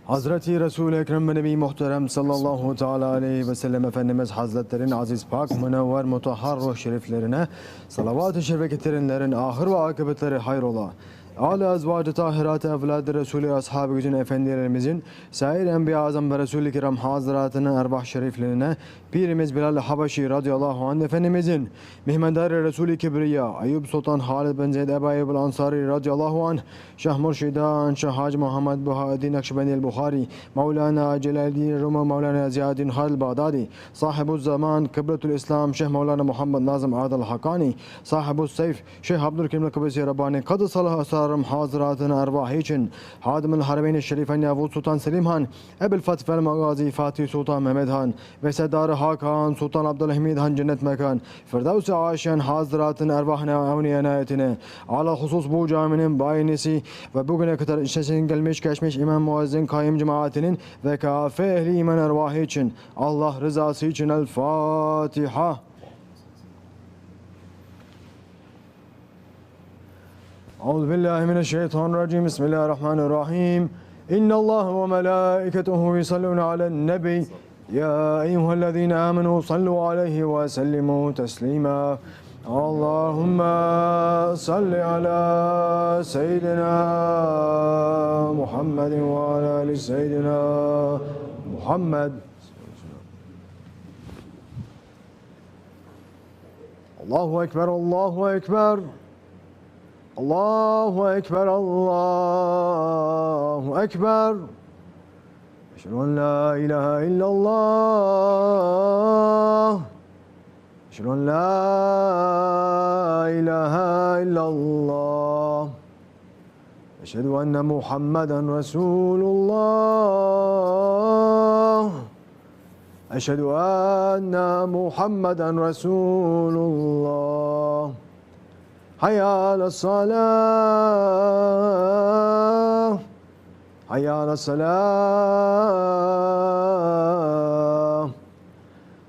Hazreti Resul-i Ekrem ve Nebi Muhterem sallallahu teala aleyhi ve sellem Efendimiz Hazretlerinin aziz pak, münevver, mutahhar ruh şeriflerine salavat-ı şerif getirenlerin ahir ve akıbetleri hayrola. Âli ezvâc-ı tahirat-ı evlad-ı Resul-i Ashab-ı Gücün Efendilerimizin, sair Enbiya Azam ve Resul-i Kiram Hazretlerinin erbah şeriflerine, Pirimiz Bilal Habeşi radıyallahu anh Efendimizin, Mihmendar-ı Resul-i Kibriya, Eyyub Sultan Halid bin Zeyd Ebu Eyyub Ansari radıyallahu anh, Şah Murşidan, Şah Hacı Muhammed Buhadi Naksibendi Bukhari, Mevlana Celaleddin Rumi, Mevlana Ziyaddin Halil Bağdadi, SahibulZaman, Kıbletul İslam, Şeyh Mevlana Muhammed Nazım Adil Hakkani, SahibulSaif, Şeyh Abdulkerim Kibrisi Rabbani, Kadı Salah Asarım Hazretinin ervahı için, Hadimul Harameyn-i Şerifen Yavuz Sultan Selim Han, Ebul Fatih ve Magazi Fatih Sultan Mehmed Han ve Seddar Hakan Sultan Abdülhamid Han cennet mekan, Firdevs-i Aşen Hazretinin ervahına evni inayetine, ala husus bu caminin bayinisi ve bugüne kadar işlesin gelmiş geçmiş İmam Muazzin Kayyum cemaatinin ve kafe ehli iman ervahı için, Allah rızası için El Fatiha. Euzubillahimineşşeytanirracim. Bismillahirrahmanirrahim. İnnallâhe ve melâiketuhu yusallûne alen-nebi. Ya eyyühellezîne âmenû sallû aleyhi ve sellimû teslîmâ. Allahümme salli ala seyyidina Muhammedin ve ala ali seyyidina Muhammed. Allahu Ekber, Allahu Ekber. Allahu Ekber, Allahu Ekber. Eşhedü en la ilahe illallah. Eşhedü en la ilahe illallah. Eşhedü enne Muhammeden Resulullah. Eşhedü enne Muhammeden Resulullah. Hayya alas-salah. Hayya alas-salah.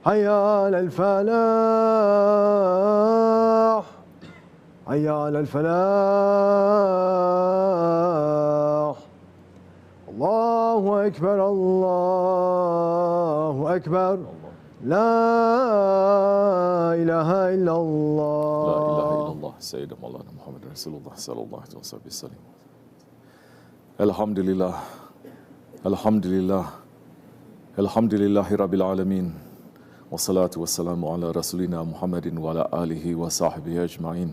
Hayya alel-felah. Hayya alel-felah. Allahu Ekber, Allahu Ekber. La ilahe illallah. La ilahe illallah. Seyyid-i Mevlana Muhammed Resulullah sallallahu aleyhi ve sellem. Elhamdülillah. Elhamdülillah. Elhamdülillahi Rabbil alemin. Ve salatu ve selamu ala Resulina Muhammedin ve ala alihi ve sahibihi ecmain.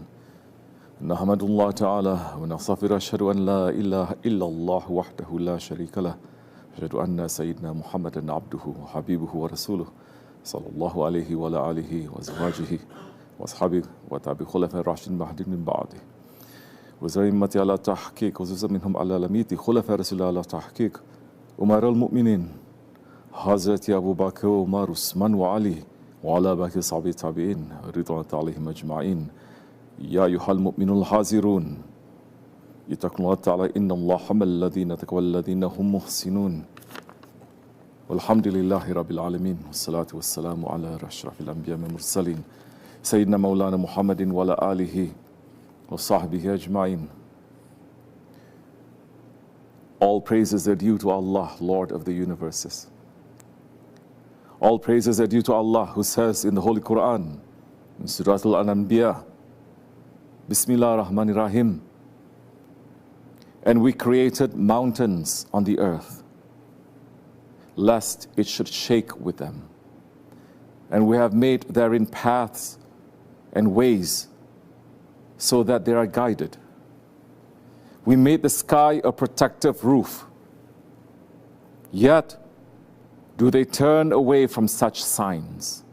Nahmedullah Teala ve nastağfir eşhedü en la ilahe illallah vahdehu la şerike leh. Eşhedü enne seyyidina Muhammeden abduhu ve habibuhu ve resuluhu. Sallallahu aleyhi ve ala alihi ve zevâcihi ve ashabihi ve tabi khulefâ raşidin mahdin min ba'di. Ve zerimmeti ala tahkik ve züzze minhum ala lamiti khulefâ Resulullah ala tahkik. Umarul mu'minin Hazreti Ebu Bakr, Umar, Osman ve Ali ve ala baki sahabi tabi'in ridvanı aleyhim ecma'in. Ya eyyuhel mu'minul hazirun. İttakullah Teala innallâhe mellezîne tekvellezîne hum muhsinun. Velhamdülillahi Rabbil alemin. Vessalatu vesselamu ala reşrafil enbiya ve mursalin. Seyyidina Mevlana Muhammedin ve ala alihi ve sahbihi ecmain. All praises are due to Allah, Lord of the universes. All praises are due to Allah, who says in the Holy Quran, in Surah Al-Anbiya, BismillahiRehmannirRahim. And we created mountains on the earth, lest it should shake with them. And we have made therein paths and ways, so that they are guided. We made the sky a protective roof. Yet, do they turn away from such signs?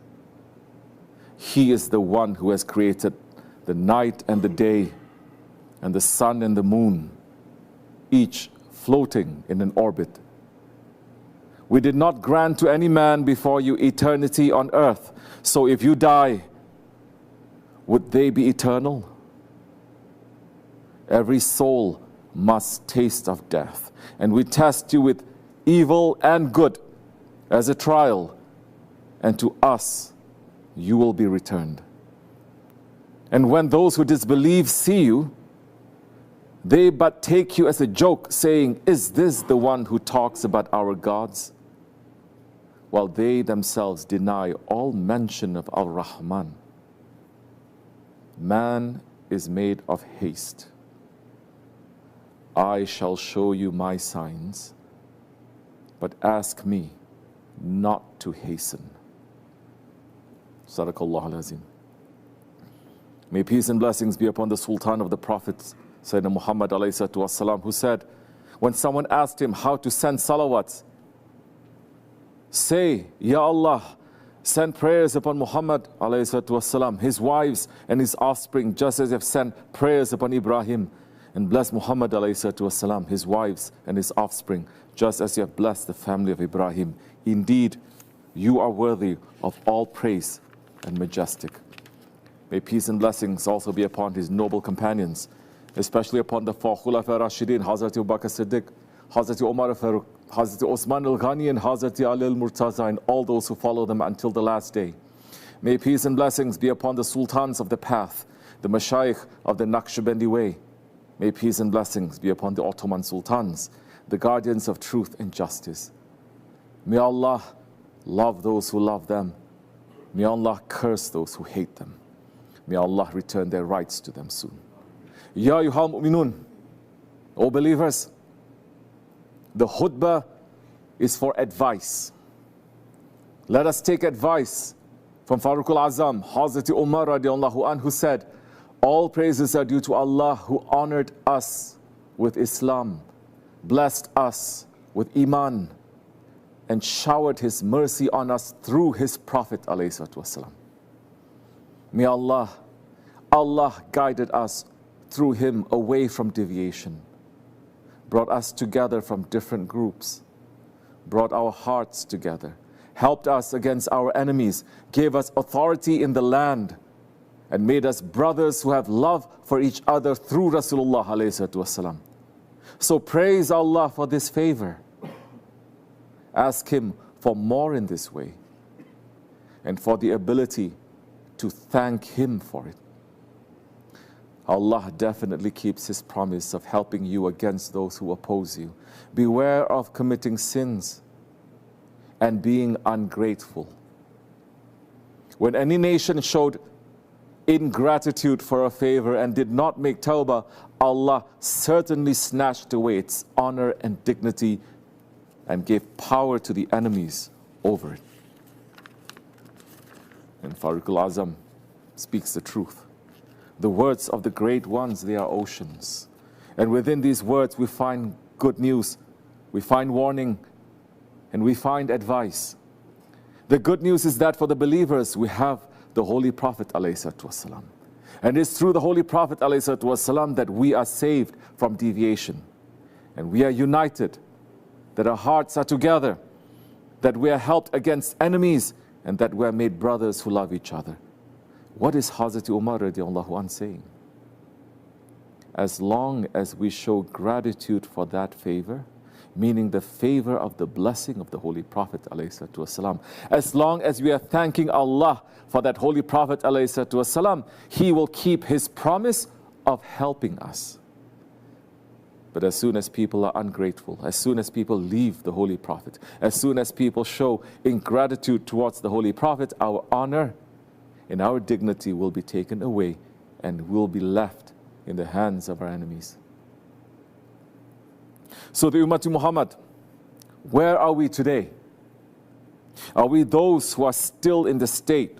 He is the one who has created the night and the day, and the sun and the moon, each floating in an orbit. We did not grant to any man before you eternity on earth. So if you die, would they be eternal? Every soul must taste of death. And we test you with evil and good as a trial. And to us you will be returned. And when those who disbelieve see you, They but take you as a joke, saying, is this the one who talks about our gods? While they themselves deny all mention of Ar-Rahman. Man is made of haste. I shall show you my signs, but ask me not to hasten. Sadaqallahu al-Azim. May peace and blessings be upon the Sultan of the Prophets, Sayyidina Muhammad alayhi salatu wasalam, who said, when someone asked him how to send salawats, say, Ya Allah, send prayers upon Muhammad alayhi salatu wasalam, his wives and his offspring, just as you have sent prayers upon Ibrahim, and bless Muhammad alayhi salatu wasalam, his wives and his offspring, just as you have blessed the family of Ibrahim. Indeed, you are worthy of all praise and majestic. May peace and blessings also be upon his noble companions, especially upon the four Khulafa Rashidin, Hazrat Abu Bakr Siddiq, Hazrat Umar Farooq, Hazrat Osman al-Ghani, and Hazrat Ali al-Murtaza, and all those who follow them until the last day. May peace and blessings be upon the sultans of the path, the mashayikh of the Nakshibendi way. May peace and blessings be upon the Ottoman sultans, the guardians of truth and justice. May Allah love those who love them. May Allah curse those who hate them. May Allah return their rights to them soon. Ya ayyuhal mu'minun, O believers, the khutbah is for advice. Let us take advice from Farooq al-Azam, Hazrat Umar radiallahu anhu, who said, all praises are due to Allah who honored us with Islam, blessed us with Iman, and showered His mercy on us through His Prophet alayhi salatu wasalam. May Allah guided us through him away from deviation, brought us together from different groups, brought our hearts together, helped us against our enemies, gave us authority in the land, and made us brothers who have love for each other through Rasulullah alayhi salatu wasalam. So praise Allah for this favor. Ask Him for more in this way, and for the ability to thank Him for it. Allah definitely keeps His promise of helping you against those who oppose you. Beware of committing sins and being ungrateful. When any nation showed ingratitude for a favor and did not make tawbah, Allah certainly snatched away its honor and dignity and gave power to the enemies over it. And Farooq al-Azam speaks the truth. The words of the great ones, they are oceans. And within these words we find good news, we find warning, and we find advice. The good news is that for the believers we have the Holy Prophet ﷺ. And it's through the Holy Prophet ﷺ that we are saved from deviation. And we are united, that our hearts are together, that we are helped against enemies, and that we are made brothers who love each other. What is Hazrat Umar radiallahu anh saying? As long as we show gratitude for that favor, meaning the favor of the blessing of the Holy Prophet ﷺ, as long as we are thanking Allah for that Holy Prophet ﷺ, He will keep His promise of helping us. But as soon as people are ungrateful, as soon as people leave the Holy Prophet, as soon as people show ingratitude towards the Holy Prophet, our honor and our dignity will be taken away and will be left in the hands of our enemies. So the Ummah Muhammad, where are we today? Are we those who are still in the state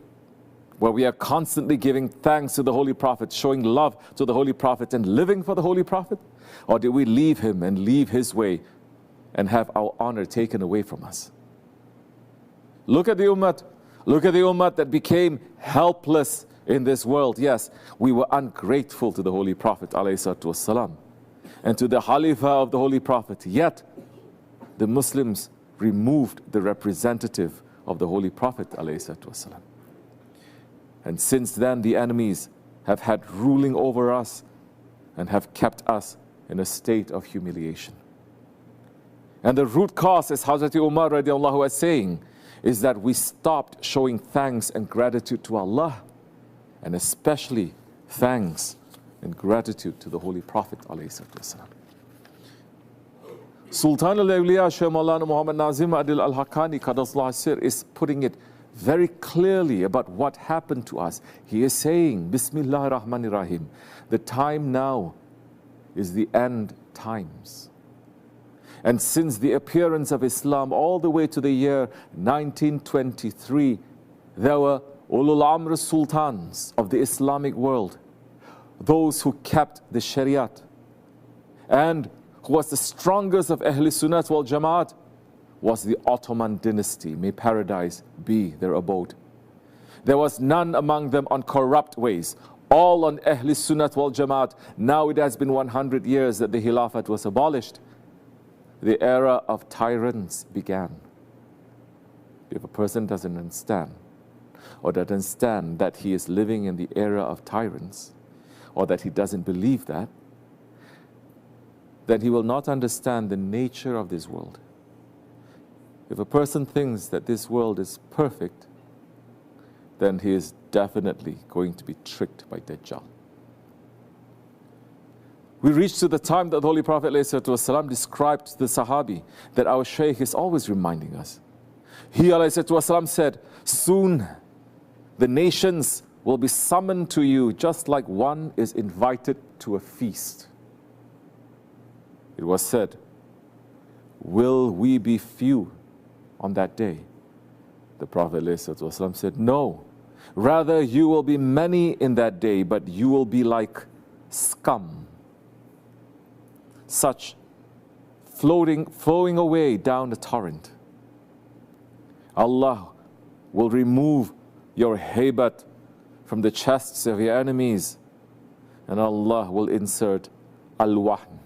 where we are constantly giving thanks to the Holy Prophet, showing love to the Holy Prophet and living for the Holy Prophet? Or did we leave him and leave his way and have our honor taken away from us? Look at the Ummah. Look at the Ummah that became helpless in this world. Yes, we were ungrateful to the Holy Prophet ﷺ and to the Khalifa of the Holy Prophet. Yet, the Muslims removed the representative of the Holy Prophet ﷺ. And since then, the enemies have had ruling over us and have kept us in a state of humiliation. And the root cause, as Hazrat Umar radiallahu anhu was saying, is that we stopped showing thanks and gratitude to Allah, and especially thanks and gratitude to the Holy Prophet ﷺ. Sultan al-Awliya Shaykh Maulana Muhammad Nazim Adil al-Hakkani Qadasullah Sir is putting it very clearly about what happened to us. He is saying, BismillahiRehmannirRahim, the time now is the end times. And since the appearance of Islam all the way to the year 1923, there were Ulul Amr Sultans of the Islamic world, those who kept the Shariat, and who was the strongest of Ahl Sunnat wal Jamaat was the Ottoman dynasty. May paradise be their abode. There was none among them on corrupt ways, all on Ahl Sunnat wal Jamaat. Now it has been 100 years that the Khilafat was abolished. The era of tyrants began. If a person doesn't understand, or doesn't understand that he is living in the era of tyrants, or that he doesn't believe that, then he will not understand the nature of this world. If a person thinks that this world is perfect, then he is definitely going to be tricked by Dajjal. We reach to the time that the Holy Prophet ﷺ described to the Sahabi that our Shaykh is always reminding us. He ﷺ said, soon the nations will be summoned to you just like one is invited to a feast. It was said, will we be few on that day? The Prophet ﷺ said, no. Rather, you will be many in that day, but you will be like scum, such flowing away down the torrent. Allah will remove your haybat from the chests of your enemies, and Allah will insert al-wahn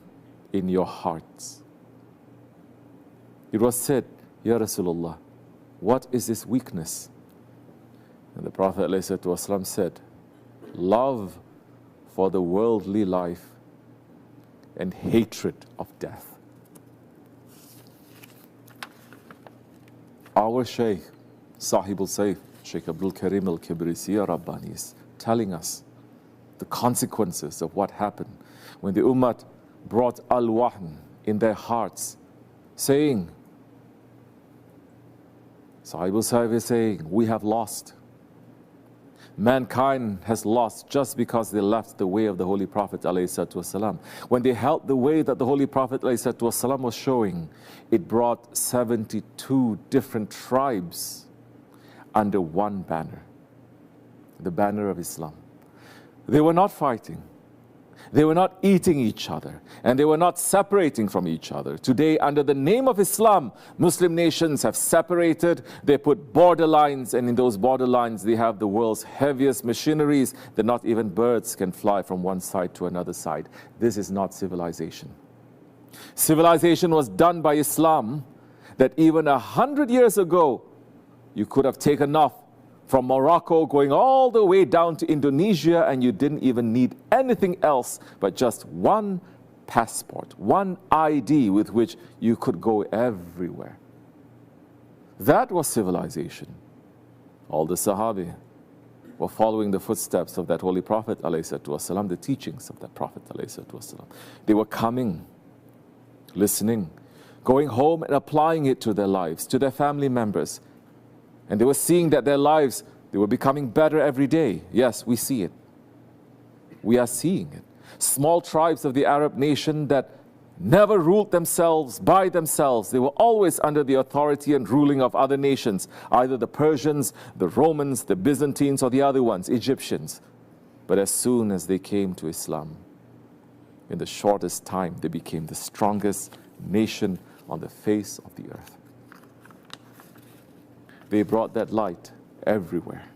in your hearts. It was said, Ya Rasulullah, what is this weakness? And the Prophet ﷺ said, love for the worldly life and hatred of death. Our Shaykh, SahibulSaif, Shaykh Abdulkerim al-Kibrisi Rabbani, is telling us the consequences of what happened when the Ummah brought al-wahn in their hearts, saying, SahibulSaif is saying, we have lost. Mankind has lost just because they left the way of the Holy Prophet ﷺ. When they held the way that the Holy Prophet ﷺ was showing, it brought 72 different tribes under one banner, the banner of Islam. They were not fighting. They were not eating each other, and they were not separating from each other. Today, under the name of Islam, Muslim nations have separated. They put borderlines, and in those borderlines, they have the world's heaviest machineries that not even birds can fly from one side to another side. This is not civilization. Civilization was done by Islam, that even 100 years ago, you could have taken off from Morocco going all the way down to Indonesia, and you didn't even need anything else but just one passport, one ID with which you could go everywhere. That was civilization. All the Sahabi were following the footsteps of that Holy Prophet ﷺ, the teachings of that Prophet ﷺ. They were coming, listening, going home and applying it to their lives, to their family members. And they were seeing that their lives, they were becoming better every day. Yes, we see it. We are seeing it. Small tribes of the Arab nation that never ruled themselves by themselves. They were always under the authority and ruling of other nations, either the Persians, the Romans, the Byzantines, or the other ones, Egyptians. But as soon as they came to Islam, in the shortest time, they became the strongest nation on the face of the earth. They brought that light everywhere.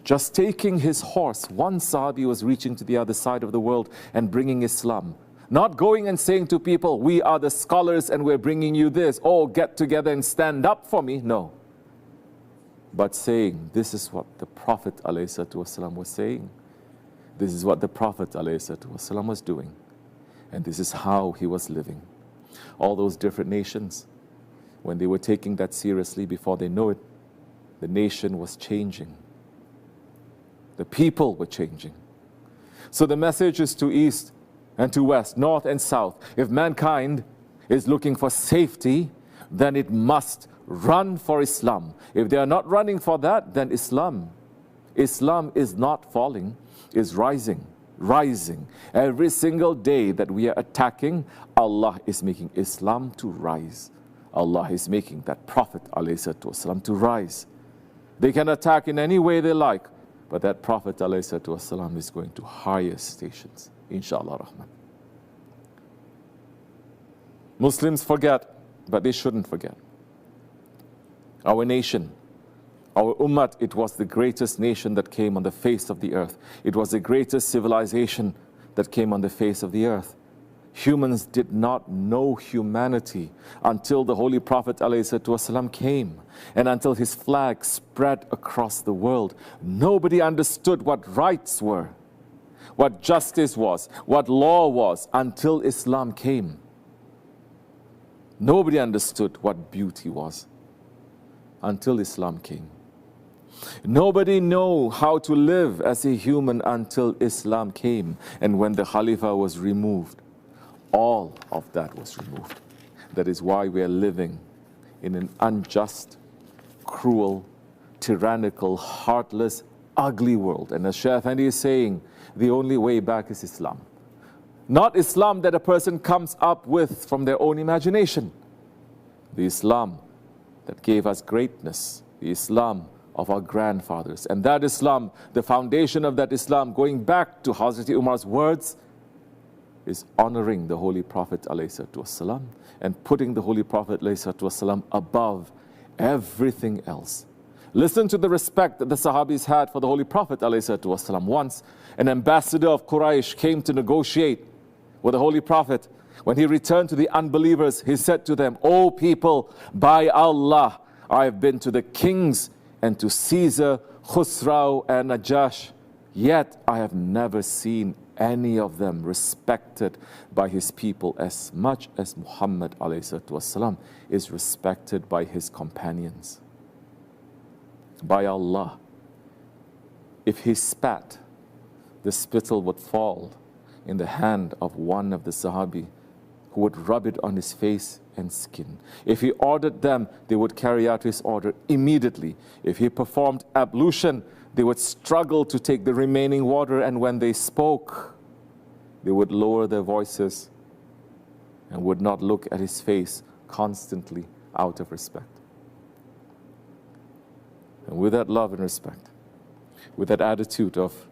Just taking his horse, one Sahabi was reaching to the other side of the world and bringing Islam. Not going and saying to people, we are the scholars and we're bringing you this. Oh, get together and stand up for me. No. But saying, this is what the Prophet ﷺ was saying. This is what the Prophet ﷺ was doing. And this is how he was living. All those different nations, when they were taking that seriously, before they know it, the nation was changing. The people were changing. So the message is to east and to west, north and south. If mankind is looking for safety, then it must run for Islam. If they are not running for that, then Islam is not falling, is rising. Rising. Every single day that we are attacking, Allah is making Islam to rise. Allah is making that Prophet ﷺ to rise. They can attack in any way they like, but that Prophet ﷺ is going to higher stations, inshallah rahman. Muslims forget, but they shouldn't forget. Our nation, our ummah, it was the greatest nation that came on the face of the earth. It was the greatest civilization that came on the face of the earth. Humans did not know humanity until the Holy Prophet ﷺ came and until his flag spread across the world. Nobody understood what rights were, what justice was, what law was until Islam came. Nobody understood what beauty was until Islam came. Nobody knew how to live as a human until Islam came. And when the Khalifa was removed, all of that was removed. That is why we are living in an unjust, cruel, tyrannical, heartless, ugly world. And as Shaykh Effendi is saying, the only way back is Islam. Not Islam that a person comes up with from their own imagination. The Islam that gave us greatness. The Islam of our grandfathers. And that Islam, the foundation of that Islam, going back to Hazrat Umar's words, is honoring the Holy Prophet ﷺ and putting the Holy Prophet ﷺ above everything else. Listen to the respect that the Sahabis had for the Holy Prophet ﷺ. Once an ambassador of Quraysh came to negotiate with the Holy Prophet. When he returned to the unbelievers, he said to them, "O people, by Allah, I have been to the kings and to Caesar, Khusrau and Najash, yet I have never seen any of them respected by his people as much as Muhammad ﷺ is respected by his companions. By Allah, if he spat, the spittle would fall in the hand of one of the Sahabi who would rub it on his face and skin. If he ordered them, they would carry out his order immediately. If he performed ablution, they would struggle to take the remaining water, and when they spoke, they would lower their voices and would not look at his face constantly out of respect." And with that love and respect, with that attitude of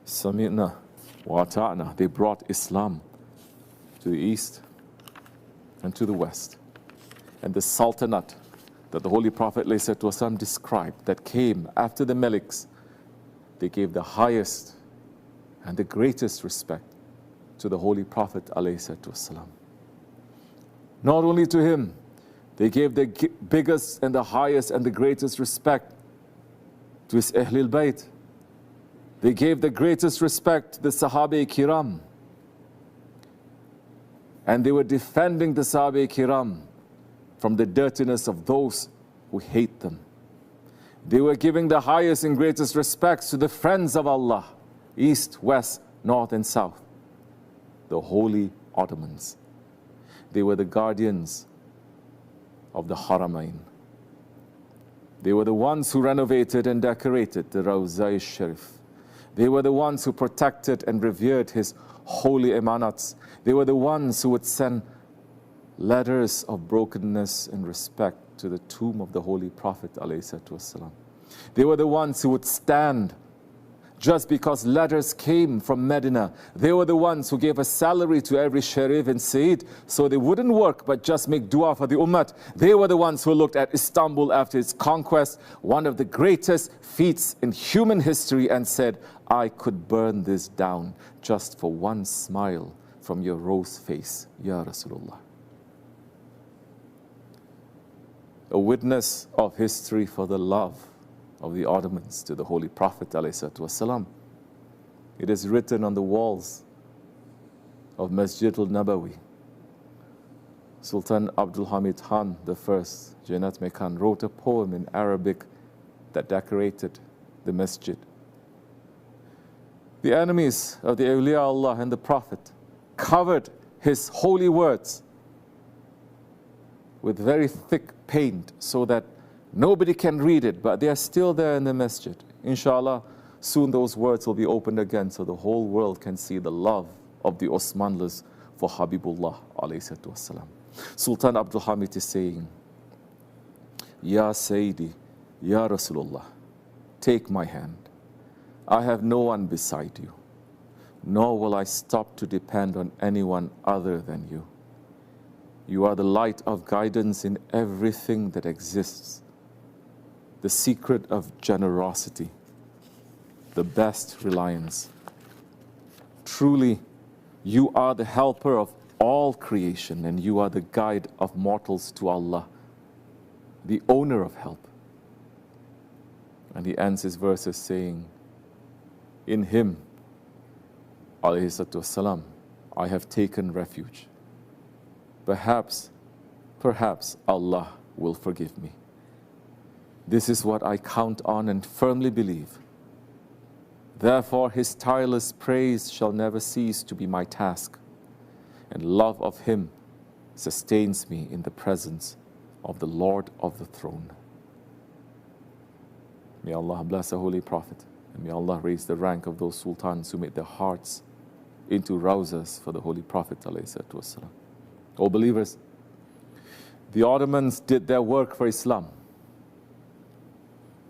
Sami'na wa Ata'na, they brought Islam to the east and to the west. And the Sultanate that the Holy Prophet ﷺ described that came after the Maliks, they gave the highest and the greatest respect to the Holy Prophet ﷺ. Not only to him, they gave the biggest and the highest and the greatest respect to his Ahlul Bayt. They gave the greatest respect to the Sahabi Kiram. And they were defending the Sahabi Kiram from the dirtiness of those who hate them. They were giving the highest and greatest respects to the friends of Allah, east, west, north and south, the holy Ottomans. They were the guardians of the Haramain. They were the ones who renovated and decorated the Rawza Sharif. They were the ones who protected and revered his holy emanats. They were the ones who would send letters of brokenness and respect to the tomb of the Holy Prophet ﷺ. They were the ones who would stand just because letters came from Medina. They were the ones who gave a salary to every Sharif and Sayyid so they wouldn't work but just make dua for the ummah. They were the ones who looked at Istanbul after its conquest, one of the greatest feats in human history, and said, "I could burn this down just for one smile from your rose face, Ya Rasulullah." A witness of history for the love of the Ottomans to the Holy Prophet ﷺ. It is written on the walls of Masjid al-Nabawi. Sultan Abdul Hamid Khan I, Janat Mekhan, wrote a poem in Arabic that decorated the masjid. The enemies of the awliya Allah and the Prophet covered his holy words with very thick paint so that nobody can read it, but they are still there in the masjid. Inshallah, soon those words will be opened again so the whole world can see the love of the Osmanlis for Habibullah alayhi salatu wassalam. Sultan Abdul Hamid is saying, Ya Sayyidi, Ya Rasulullah, take my hand. I have no one beside you, nor will I stop to depend on anyone other than you. You are the light of guidance in everything that exists, the secret of generosity, the best reliance. Truly, you are the helper of all creation, and you are the guide of mortals to Allah, the owner of help. And he ends his verses saying, in him, alayhi salatu wassalam, I have taken refuge. Perhaps Allah will forgive me. This is what I count on and firmly believe. Therefore, his tireless praise shall never cease to be my task, and love of him sustains me in the presence of the Lord of the throne. May Allah bless the Holy Prophet, and may Allah raise the rank of those sultans who made their hearts into rawzas for the Holy Prophet ﷺ. O believers, the Ottomans did their work for Islam.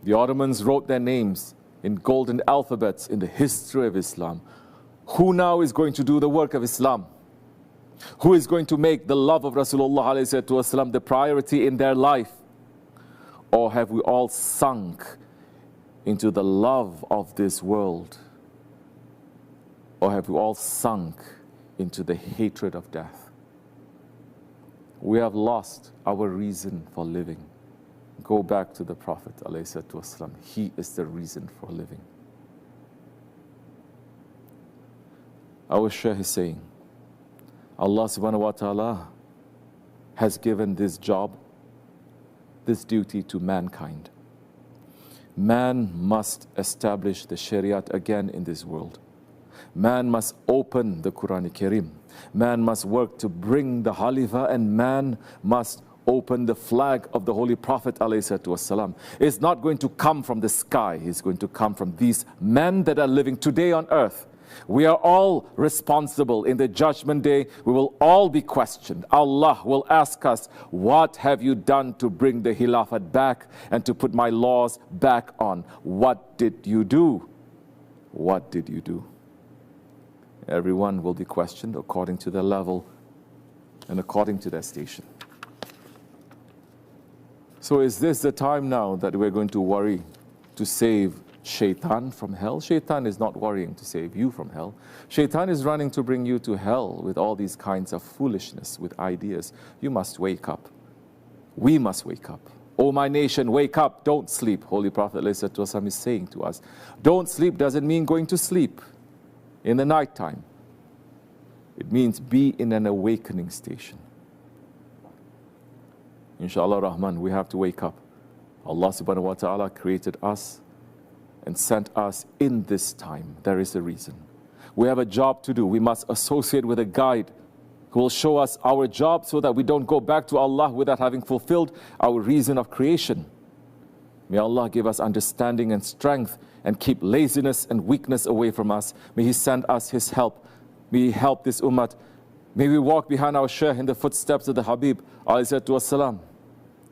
The Ottomans wrote their names in golden alphabets in the history of Islam. Who now is going to do the work of Islam? Who is going to make the love of Rasulullah ﷺ the priority in their life? Or have we all sunk into the love of this world? Or have we all sunk into the hatred of death? We have lost our reason for living. Go back to the Prophet ﷺ. He is the reason for living. Our Shaykh is saying, Allah subhanahu wa ta'ala has given this job, this duty to mankind. Man must establish the Shariat again in this world. Man must open the Quran Karim. Man must work to bring the Khalifa, and man must open the flag of the Holy Prophet ﷺ. It's not going to come from the sky. It's going to come from these men that are living today on earth. We are all responsible. In the judgment day, we will all be questioned. Allah will ask us, what have you done to bring the Khilafat back and to put my laws back on? What did you do? What did you do? Everyone will be questioned according to their level and according to their station. So is this the time now that we're going to worry to save Shaitan from hell? Shaitan is not worrying to save you from hell. Shaitan is running to bring you to hell with all these kinds of foolishness, with ideas. You must wake up. We must wake up. Oh, my nation, wake up. Don't sleep. Holy Prophet ﷺ is saying to us, don't sleep doesn't mean going to sleep in the night time. It means be in an awakening station. Inshallah Rahman, we have to wake up. Allah subhanahu wa ta'ala created us and sent us in this time. There is a reason. We have a job to do. We must associate with a guide who will show us our job so that we don't go back to Allah without having fulfilled our reason of creation. May Allah give us understanding and strength and keep laziness and weakness away from us. May He send us His help. May He help this ummah. May we walk behind our Shaykh in the footsteps of the Habib alayhi wassalam.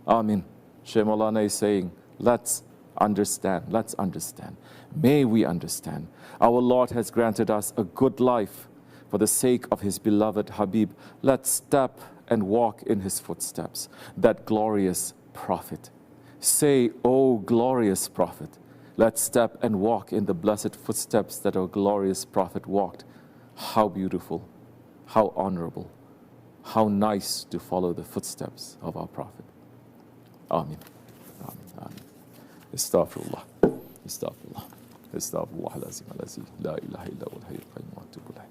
Amin. Shaykh Maulana is saying, let's understand. Let's understand. May we understand. Our Lord has granted us a good life for the sake of His beloved Habib. Let's step and walk in His footsteps. That glorious Prophet. Say, O glorious Prophet. Let's step and walk in the blessed footsteps that our glorious Prophet walked. How beautiful, how honorable, how nice to follow the footsteps of our Prophet. Amin. Amin. Amin. Astaghfirullah. Astaghfirullah. Astaghfirullah al-azim al-azim. La ilaha illa huwa al-hayyul qayyum wa atubu ilayh.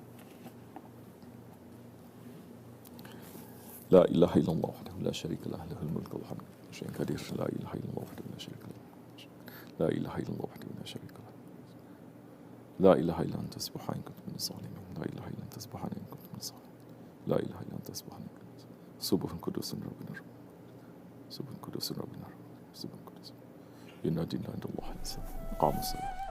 La ilaha illa Allah wahdahu la sharika lahu lahul mulku wa lahul hamdu wa shay'un qadir. La ilaha illa Allah wahdahu la sharika lahu. La ilaha illa Allah wahdahu la sharika lahu. لا إله إلا أنت سبحانك كنت من الظالمين لا إله إلا أنت سبحانك كنت من الظالمين لا إله إلا أنت سبحانك سبحان قدوس ربنا سبحان قدوس ربنا سبحان قدوس إن دين عند الله الإسلام قام الصلاة